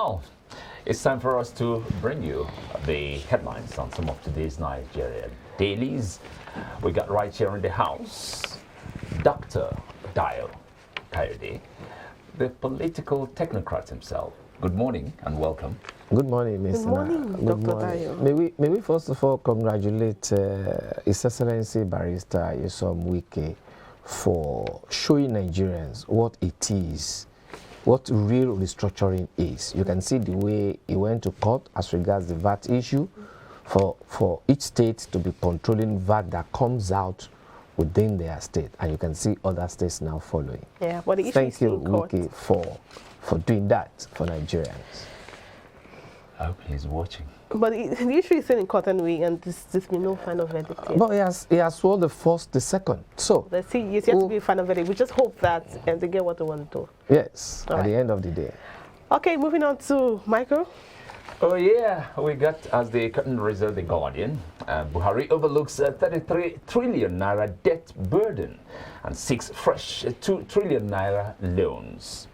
Well, it's time for us to bring you the headlines on some of today's Nigeria dailies. We got right here in the house, Dr. Dio Kayode, the political technocrat himself. Good morning and welcome. Good morning, Ms. Good morning, Dr. Dio. May we first of all congratulate His Excellency Barrister Nyesom Wike for showing Nigerians what it is, what real restructuring is. You can see the way he went to court as regards the VAT issue for each state to be controlling VAT that comes out within their state, and you can see other states now following. Yeah, but the issue Thank is you, in court. Wike, for doing that for Nigerians. I hope he's watching. But the issue is still in court anyway, and there's been no final verdict yet. But he has sworn the first, the second. So Let's see, it's yet to be a final verdict. We just hope that they get what they want to do. yes, All at right. the end of the day. Okay, moving on to Michael. Oh yeah, we got, as the curtain raiser, The Guardian, Buhari overlooks a 33 trillion naira debt burden and seeks fresh 2 trillion naira loans.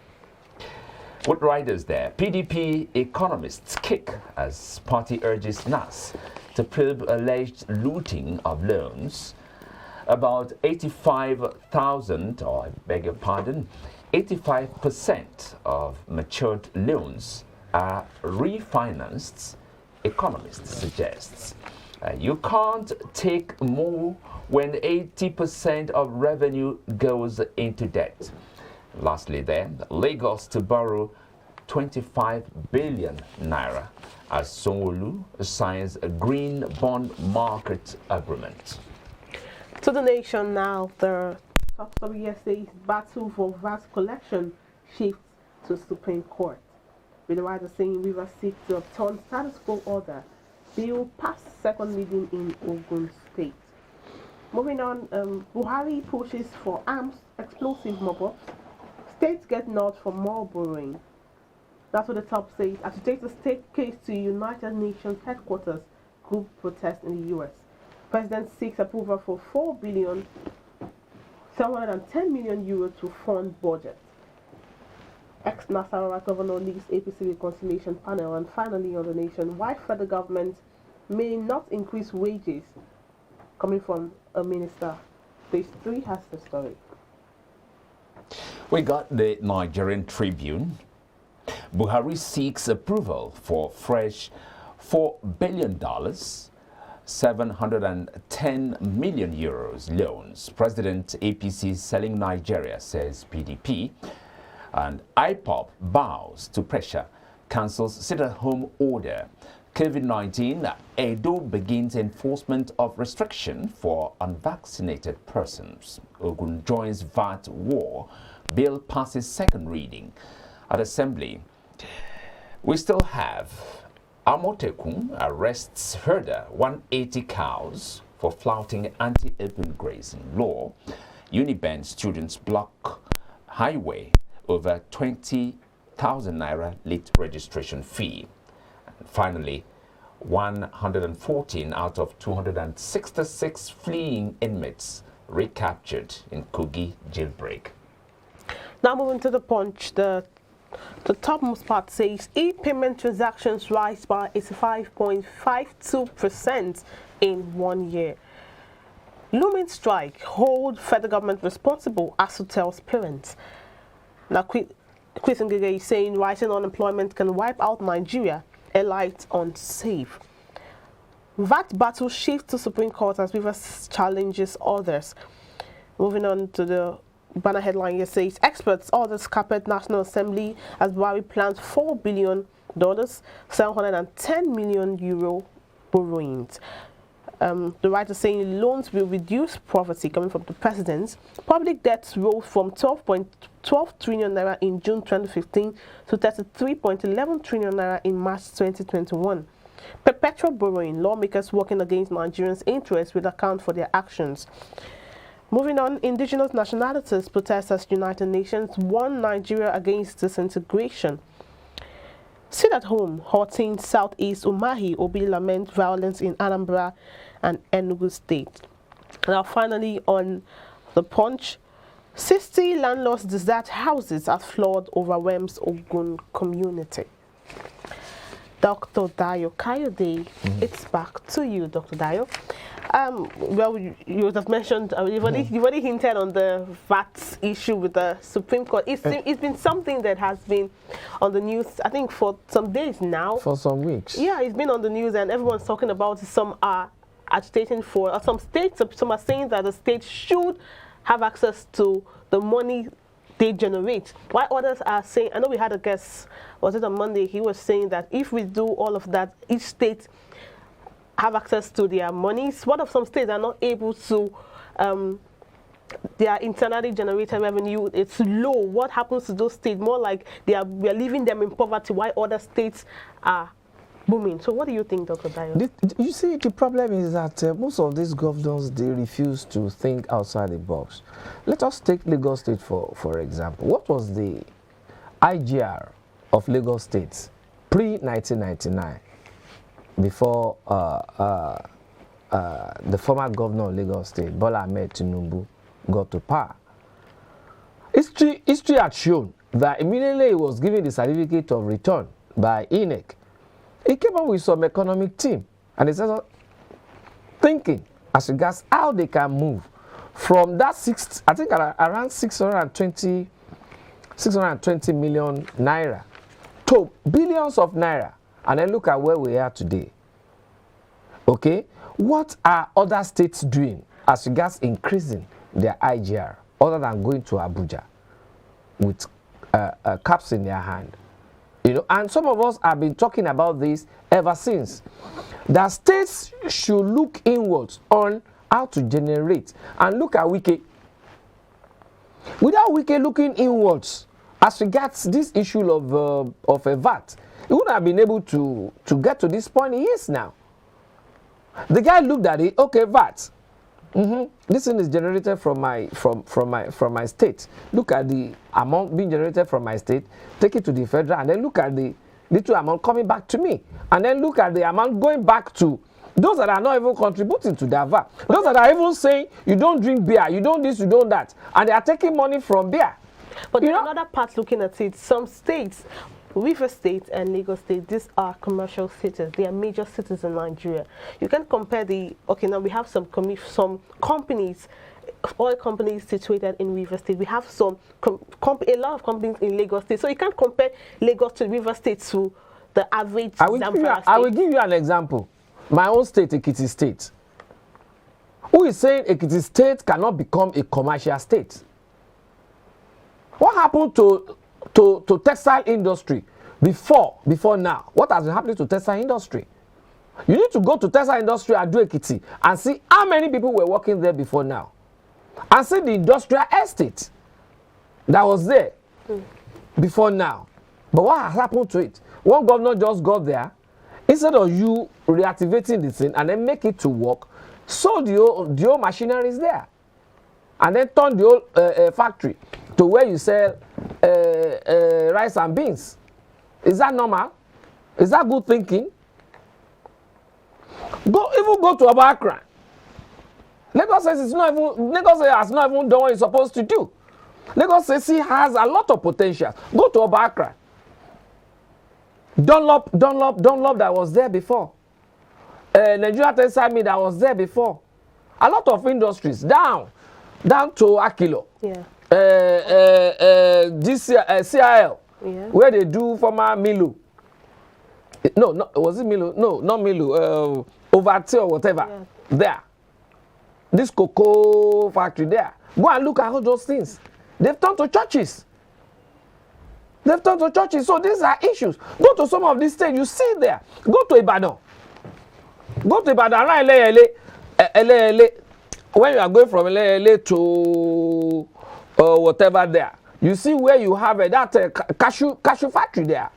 With riders there, PDP economists kick as party urges NAS to probe alleged looting of loans. About 85,000, or I beg your pardon, 85% of matured loans are refinanced, economists suggests. You can't take more when 80% of revenue goes into debt. Lastly there, Lagos to borrow 25 billion naira as Sanwo-Olu signs a green bond market agreement. To the nation now, the top story yesterday's battle for VAT collection shifts to Supreme Court. With the writer saying Rivers seek to overturn status quo order, bill passed second reading in Ogun State. Moving on, Buhari pushes for arms explosive mop-ups. States get nod for more borrowing. That's what the top says. Agitates state case to United Nations headquarters. Group protest in the U.S. President seeks approval for 4,710 million euros to fund budget. Ex-Nasarawa governor leads APC reconciliation panel. And finally on the nation, why federal government may not increase wages, coming from a minister. Page 3 has the story. We got the Nigerian Tribune. Buhari seeks approval for fresh $4 billion, 710 million euros loans. President APC selling Nigeria, says PDP. And IPOP bows to pressure, cancels sit-at-home order. COVID-19, Edo begins enforcement of restriction for unvaccinated persons. Ogun joins VAT war. Bill passes second reading. At Assembly, we still have Amotekun arrests herder 180 cows for flouting anti-open grazing law. Uniben students block highway over 20,000 naira late registration fee. And finally, 114 out of 266 fleeing inmates recaptured in Kogi jailbreak. Now moving to the Punch, the topmost part says e-payment transactions rise by 85.52% in 1 year. Looming strike hold federal government responsible, ASU tells parents. Now Chris Ngige is saying rising unemployment can wipe out Nigeria, elite unsafe. VAT battle shifts to Supreme Court as Rivers challenges others. Moving on to the banner headline here says experts orders carpet National Assembly as Buhari plans $4 billion, 710 million euro borrowings. The writer saying loans will reduce poverty, coming from the president. Public debts rose from 12.12 trillion naira in June 2015 to 33.11 trillion naira in March 2021. Perpetual borrowing, lawmakers working against Nigerians' interests will account for their actions. Moving on, indigenous nationalities protest as United Nations warn Nigeria against disintegration. Sit at home, halting Southeast Umahi, Obi lament violence in Anambra and Enugu State. Now finally on the Punch, 60 landlords desert houses as flood overwhelms Ogun community. Dr. Dayo Kayode. It's back to you, Dr. Dayo. Well, you have mentioned, you've already hinted on the VAT issue with the Supreme Court. It's been something that has been on the news, I think, for some days now. For some weeks. Yeah, it's been on the news and everyone's talking about it. Some are agitating for, some states, some are saying that the state should have access to the money they generate. While others are saying, I know we had a guest, was it on Monday, he was saying that if we do all of that, each state have access to their monies. What if some states are not able to, their internally generated revenue, it's low. What happens to those states? More like we are leaving them in poverty while other states are booming. So what do you think, Dr. Dayo? You see, the problem is that most of these governors, they refuse to think outside the box. Let us take Lagos State for example. What was the IGR of Lagos State pre-1999 before the former governor of Lagos State, Bola Ahmed Tinubu, got to power? History had shown that immediately he was given the certificate of return by INEC. He came up with some economic team and he started thinking as regards how they can move from that around 620 million naira to billions of naira, and then look at where we are today. Okay, what are other states doing as regards increasing their IGR other than going to Abuja with caps in their hand? You know, and some of us have been talking about this ever since. That states should look inwards on how to generate, and look at Wike. Without Wike looking inwards as regards this issue of a VAT, he wouldn't have been able to get to this point he is now. The guy looked at it, okay, VAT. This thing is generated from my state. Look at the amount being generated from my state, take it to the federal, and then look at the little amount coming back to me, and then look at the amount going back to those that are not even contributing to their VAT. Those that are even saying you don't drink beer, you don't this, you don't that, and they are taking money from beer. But there's another part looking at it. Some states, River State and Lagos State, these are commercial cities. They are major cities in Nigeria. You can compare now we have some companies, oil companies situated in River State. We have a lot of companies in Lagos State. So you can't compare Lagos to River State to the average Zamfara state. I will give you an example. My own state, Ekiti State. Who is saying Ekiti State cannot become a commercial state? What happened to textile industry before now? What has been happening to textile industry? You need to go to textile industry and do Ekiti and see how many people were working there before now, and see the industrial estate that was there before now. But what has happened to it? One governor just got there, instead of you reactivating the thing and then make it to work, so the old machinery is there, and then turn the old factory to where you sell rice and beans. Is that normal? Is that good thinking? Even go to Abakran. Lagos says Lagos has not even done what it's supposed to do. Lagos says he has a lot of potential. Go to Abakran. Dunlop that was there before. Nigeria Textile Mill that was there before. A lot of industries down to Akilo. Yeah. This CIL, where they do former Milu. No, was it Milu? No, not Milu. Overtake or whatever. Yeah. There. This cocoa factory there. Go and look at all those things. They've turned to churches. So these are issues. Go to some of these states, you see there. Go to Ibadan. Around LA. When you are going from LA to whatever there, you see where you have that cashew factory there.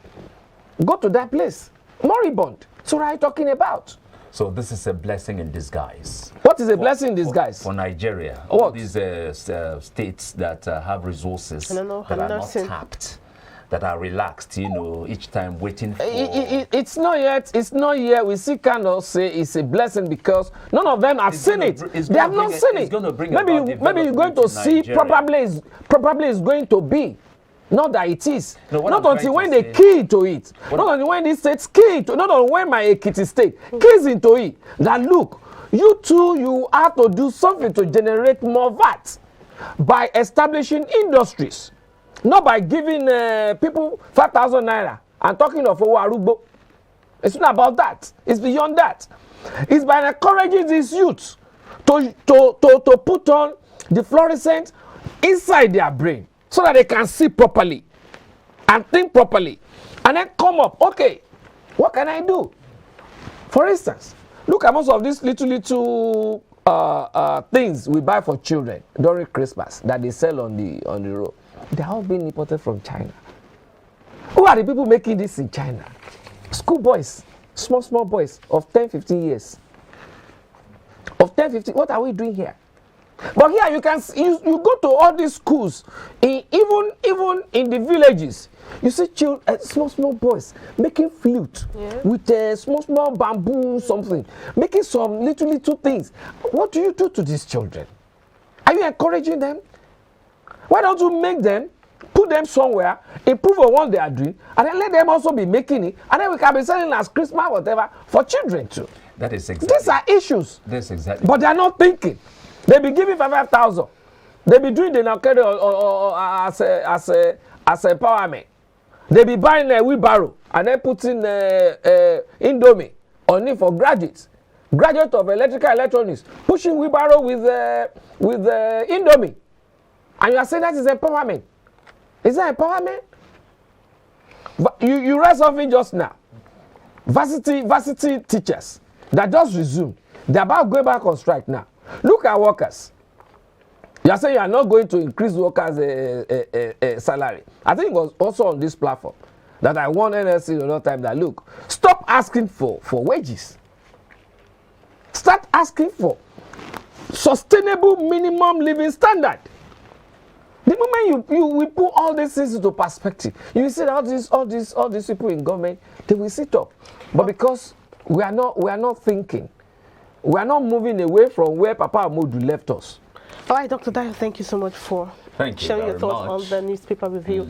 Go to that place. Moribund. So what are you talking about? So this is a blessing in disguise. What is a blessing in disguise? For Nigeria. All these states that have resources that are not tapped, that are relaxed, each time waiting for... It's not yet. We see kind of say it's a blessing because none of them have seen it. They have not seen it. Maybe you're going to see probably is going to be. Not that it is. No, what not I'm until trying when to they say- key into it. Not until when this state key into, not until when my Ekiti state keys into it. That look, you too, you have to do something to generate more VAT by establishing industries, not by giving people 5,000 naira and talking of Owarubo. It's not about that. It's beyond that. It's by encouraging these youths to put on the fluorescent inside their brain so that they can see properly and think properly and then come up, okay, what can I do? For instance, look at most of these little things we buy for children during Christmas that they sell on the road. They are all being imported from China. Who are the people making this in China? School boys, small boys of 10, 15 years. Of 10, 15, what are we doing here? But here you can you go to all these schools, even in the villages, you see children, small boys making flute with small bamboo something, making some little things. What do you do to these children? Are you encouraging them? Why don't you make them, put them somewhere, improve on what they are doing, and then let them also be making it, and then we can be selling as Christmas whatever for children too. That is exactly. These are issues. That's exactly. But they are not thinking. They be giving 5,000. They be doing the naked as empowerment. They be buying a wheelbarrow and then putting Indomie on it for graduates. Graduate of electrical electronics pushing wheelbarrow with Indomie. And you are saying that is empowerment. Is that empowerment? You read something just now. Varsity teachers that just resumed. They're about going back on strike now. Look at workers. You are saying you are not going to increase workers' salary. I think it was also on this platform that I warned NLC a lot of time that look, stop asking for wages. Start asking for sustainable minimum living standard. The moment we put all these things into perspective, you see that all these people in government, they will sit up. But because we are not thinking, we are not moving away from where Papa Amodu left us. All right, Dr. Dayo, thank you so much for sharing your thoughts on the newspaper review.